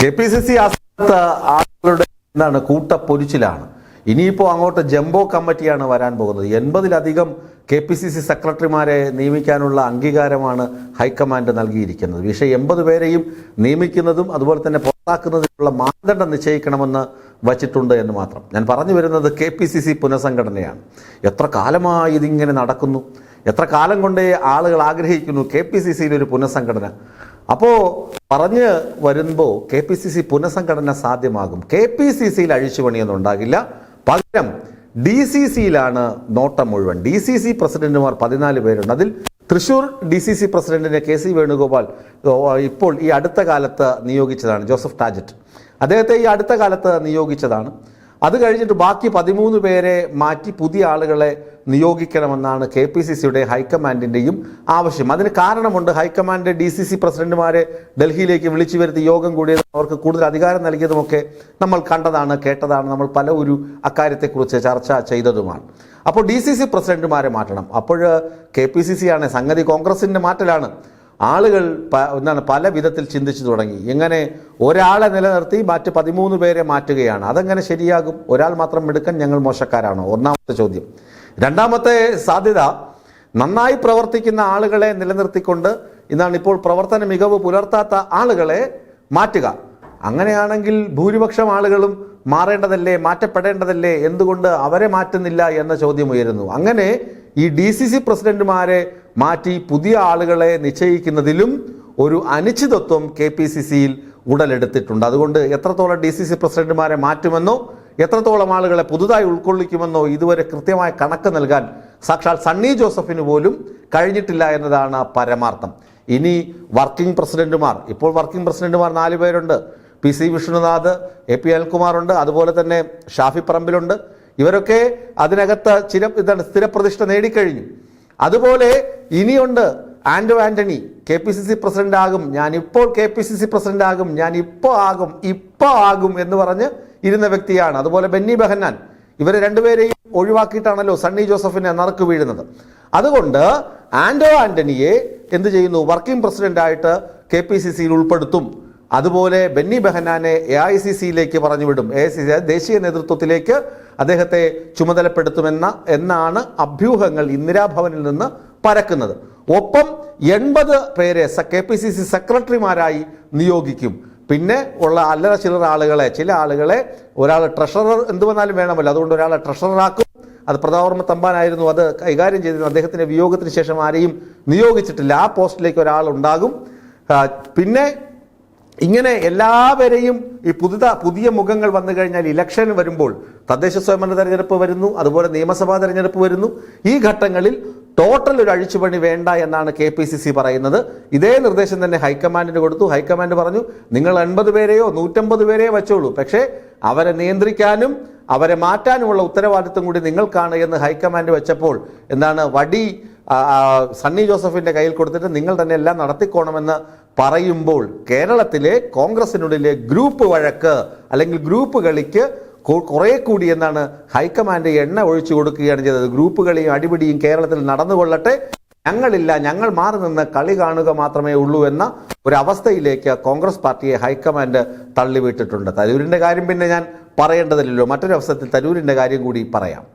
KPCC ആസ്ഥാനത്ത് ആളുകളുടെ കൂട്ടപ്പൊരിച്ചിലാണ്. ഇനിയിപ്പോൾ അങ്ങോട്ട് ജംബോ കമ്മിറ്റിയാണ് വരാൻ പോകുന്നത്. 80-ലധികം KPCC സെക്രട്ടറിമാരെ നിയമിക്കാനുള്ള അംഗീകാരമാണ് ഹൈക്കമാൻഡ് നൽകിയിരിക്കുന്നത്. വിഷയം 80 പേരെയും നിയമിക്കുന്നതും അതുപോലെ തന്നെ പുറത്താക്കുന്നതിനുള്ള മാനദണ്ഡം നിശ്ചയിക്കണമെന്ന് വച്ചിട്ടുണ്ട് എന്ന് മാത്രം. ഞാൻ പറഞ്ഞു വരുന്നത് KPCC പുനഃസംഘടനയാണ്. എത്ര കാലമായി ഇതിങ്ങനെ നടക്കുന്നു, എത്ര കാലം കൊണ്ടേ ആളുകൾ ആഗ്രഹിക്കുന്നു KPCCയിൽ ഒരു പുനഃസംഘടന. അപ്പോൾ പറഞ്ഞ് വരുമ്പോൾ KPCC പുനഃസംഘടന സാധ്യമാകും. KPCCയിൽ അഴിച്ചുപണിയൊന്നും ഉണ്ടാകില്ല. പകരം DCCയിലാണ് നോട്ടം മുഴുവൻ. DCC പ്രസിഡന്റുമാർ 14 പേരുണ്ട്. അതിൽ തൃശൂർ DCC പ്രസിഡന്റിനെ KC വേണുഗോപാൽ ഇപ്പോൾ ഈ അടുത്ത കാലത്ത് നിയോഗിച്ചതാണ്. ജോസഫ് ടാജറ്റ് അദ്ദേഹത്തെ ഈ അടുത്ത കാലത്ത് നിയോഗിച്ചതാണ്. അത് കഴിഞ്ഞിട്ട് ബാക്കി 13 പേരെ മാറ്റി പുതിയ ആളുകളെ നിയോഗിക്കണമെന്നാണ് KPCCയുടെ ഹൈക്കമാൻഡിൻ്റെയും ആവശ്യം. അതിന് കാരണമുണ്ട്. ഹൈക്കമാൻഡ് DCC പ്രസിഡന്റുമാരെ ഡൽഹിയിലേക്ക് വിളിച്ചു വരുത്തി യോഗം കൂടിയതും അവർക്ക് കൂടുതൽ അധികാരം നൽകിയതുമൊക്കെ നമ്മൾ കണ്ടതാണ്, കേട്ടതാണ്. നമ്മൾ പല അക്കാര്യത്തെക്കുറിച്ച് ചർച്ച ചെയ്തതുമാണ്. അപ്പോൾ DCC പ്രസിഡന്റുമാരെ മാറ്റണം. അപ്പോൾ KPCC ആണ് സംഗതി. കോൺഗ്രസിൻ്റെ മാറ്റലാണ്. ആളുകൾ പല വിധത്തിൽ ചിന്തിച്ചു തുടങ്ങി. എങ്ങനെ ഒരാളെ നിലനിർത്തി മറ്റ് 13 പേരെ മാറ്റുകയാണ്? അതെങ്ങനെ ശരിയാകും? ഒരാൾ മാത്രം എടുക്കാൻ ഞങ്ങൾ മോശക്കാരാണോ? ഒന്നാമത്തെ ചോദ്യം. രണ്ടാമത്തെ സാധ്യത, നന്നായി പ്രവർത്തിക്കുന്ന ആളുകളെ നിലനിർത്തിക്കൊണ്ട് ഇപ്പോൾ പ്രവർത്തന മികവ് പുലർത്താത്ത ആളുകളെ മാറ്റുക. അങ്ങനെയാണെങ്കിൽ ഭൂരിപക്ഷം ആളുകളും മാറേണ്ടതല്ലേ, മാറ്റപ്പെടേണ്ടതല്ലേ? എന്തുകൊണ്ട് അവരെ മാറ്റുന്നില്ല എന്ന ചോദ്യം ഉയരുന്നു. അങ്ങനെ ഈ DCC പ്രസിഡന്റുമാരെ മാറ്റി പുതിയ ആളുകളെ നിശ്ചയിക്കുന്നതിലും ഒരു അനിശ്ചിതത്വം KPCCയിൽ ഉടലെടുത്തിട്ടുണ്ട്. അതുകൊണ്ട് എത്രത്തോളം DCC പ്രസിഡന്റുമാരെ മാറ്റുമെന്നോ എത്രത്തോളം ആളുകളെ പുതുതായി ഉൾക്കൊള്ളിക്കുമെന്നോ ഇതുവരെ കൃത്യമായ കണക്ക് നൽകാൻ സാക്ഷാൽ സണ്ണി ജോസഫിന് പോലും കഴിഞ്ഞിട്ടില്ല എന്നതാണ് പരമാർത്ഥം. ഇനി വർക്കിംഗ് പ്രസിഡന്റുമാർ, ഇപ്പോൾ വർക്കിംഗ് പ്രസിഡന്റുമാർ 4 പേരുണ്ട്. PC വിഷ്ണുനാഥ്, AP അനിൽകുമാറുണ്ട്, അതുപോലെ തന്നെ ഷാഫി പറമ്പിലുണ്ട്. ഇവരൊക്കെ അതിനകത്ത് സ്ഥിരപ്രതിഷ്ഠ നേടിക്കഴിഞ്ഞു. അതുപോലെ ഇനിയുണ്ട് ആന്റോ ആന്റണി. KPCC പ്രസിഡന്റ് ആകും, ഞാനിപ്പോൾ KPCC പ്രസിഡന്റ് ആകും, ഞാൻ ഇപ്പോൾ ആകും എന്ന് പറഞ്ഞ് ഇരുന്ന വ്യക്തിയാണ്. അതുപോലെ ബെന്നി ബെഹന്നാൻ. ഇവരെ രണ്ടുപേരെയും ഒഴിവാക്കിയിട്ടാണല്ലോ സണ്ണി ജോസഫിനെ നറുക്ക് വീഴുന്നത്. അതുകൊണ്ട് ആന്റോ ആന്റണിയെ എന്ത് ചെയ്യുന്നു? വർക്കിംഗ് പ്രസിഡന്റായിട്ട് KPCCയിൽ ഉൾപ്പെടുത്തും. അതുപോലെ ബെന്നി ബെഹന്നാനെ AICCയിലേക്ക് പറഞ്ഞുവിടും. AICC ദേശീയ നേതൃത്വത്തിലേക്ക് അദ്ദേഹത്തെ ചുമതലപ്പെടുത്തുമെന്നാണ് അഭ്യൂഹങ്ങൾ ഇന്ദിരാഭവനിൽ നിന്ന് പരക്കുന്നത്. ഒപ്പം 80 പേരെ KPCC സെക്രട്ടറിമാരായി നിയോഗിക്കും. പിന്നെ ഉള്ള അല്ലറ ചില്ലറ ആളുകളെ, ചില ആളുകളെ, ഒരാൾ ട്രഷറർ എന്ത് വന്നാലും വേണമല്ലോ, അതുകൊണ്ട് ഒരാളെ ട്രഷററാക്കും. അത് പ്രതാപവർമ്മ തമ്പാനായിരുന്നു അത് കൈകാര്യം ചെയ്തിരുന്നത്. അദ്ദേഹത്തിന്റെ വിയോഗത്തിന് ശേഷം ആരെയും നിയോഗിച്ചിട്ടില്ല. ആ പോസ്റ്റിലേക്ക് ഒരാൾ ഉണ്ടാകും. പിന്നെ ഇങ്ങനെ എല്ലാവരെയും ഈ പുതിയ മുഖങ്ങൾ വന്നു കഴിഞ്ഞാൽ ഇലക്ഷൻ വരുമ്പോൾ, തദ്ദേശ സ്വയംഭരണ തെരഞ്ഞെടുപ്പ് വരുന്നു, അതുപോലെ നിയമസഭാ തെരഞ്ഞെടുപ്പ് വരുന്നു. ഈ ഘട്ടങ്ങളിൽ ടോട്ടൽ ഒരു അഴിച്ചുപണി വേണ്ട എന്നാണ് KPCC പറയുന്നത്. ഇതേ നിർദ്ദേശം തന്നെ ഹൈക്കമാൻഡിന് കൊടുത്തു. ഹൈക്കമാൻഡ് പറഞ്ഞു, നിങ്ങൾ 80 പേരെയോ 150 പേരെയോ വെച്ചോളൂ, പക്ഷേ അവരെ നിയന്ത്രിക്കാനും അവരെ മാറ്റാനുമുള്ള ഉത്തരവാദിത്വം കൂടി നിങ്ങൾക്കാണ് എന്ന് ഹൈക്കമാൻഡ് വെച്ചപ്പോൾ വടി സണ്ണി ജോസഫിന്റെ കയ്യിൽ കൊടുത്തിട്ട് നിങ്ങൾ തന്നെ എല്ലാം നടത്തിക്കോണമെന്ന് പറയുമ്പോൾ കേരളത്തിലെ കോൺഗ്രസിനുള്ളിലെ ഗ്രൂപ്പ് വഴക്ക് അല്ലെങ്കിൽ ഗ്രൂപ്പ് കളിക്ക് കുറെ കൂടി ഹൈക്കമാൻഡ് എണ്ണ ഒഴിച്ചു കൊടുക്കുകയാണ് ചെയ്തത്. ഗ്രൂപ്പ് കളിയും അടിപിടിയും കേരളത്തിൽ നടന്നുകൊള്ളട്ടെ, ഞങ്ങളില്ല, ഞങ്ങൾ മാറി നിന്ന് കളി കാണുക മാത്രമേ ഉള്ളൂ എന്ന ഒരവസ്ഥയിലേക്ക് കോൺഗ്രസ് പാർട്ടിയെ ഹൈക്കമാൻഡ് തള്ളിവിട്ടിട്ടുണ്ട്. തരൂരിന്റെ കാര്യം പിന്നെ ഞാൻ പറയേണ്ടതില്ലല്ലോ. മറ്റൊരു അവസരത്തിൽ തരൂരിന്റെ കാര്യം കൂടി പറയാം.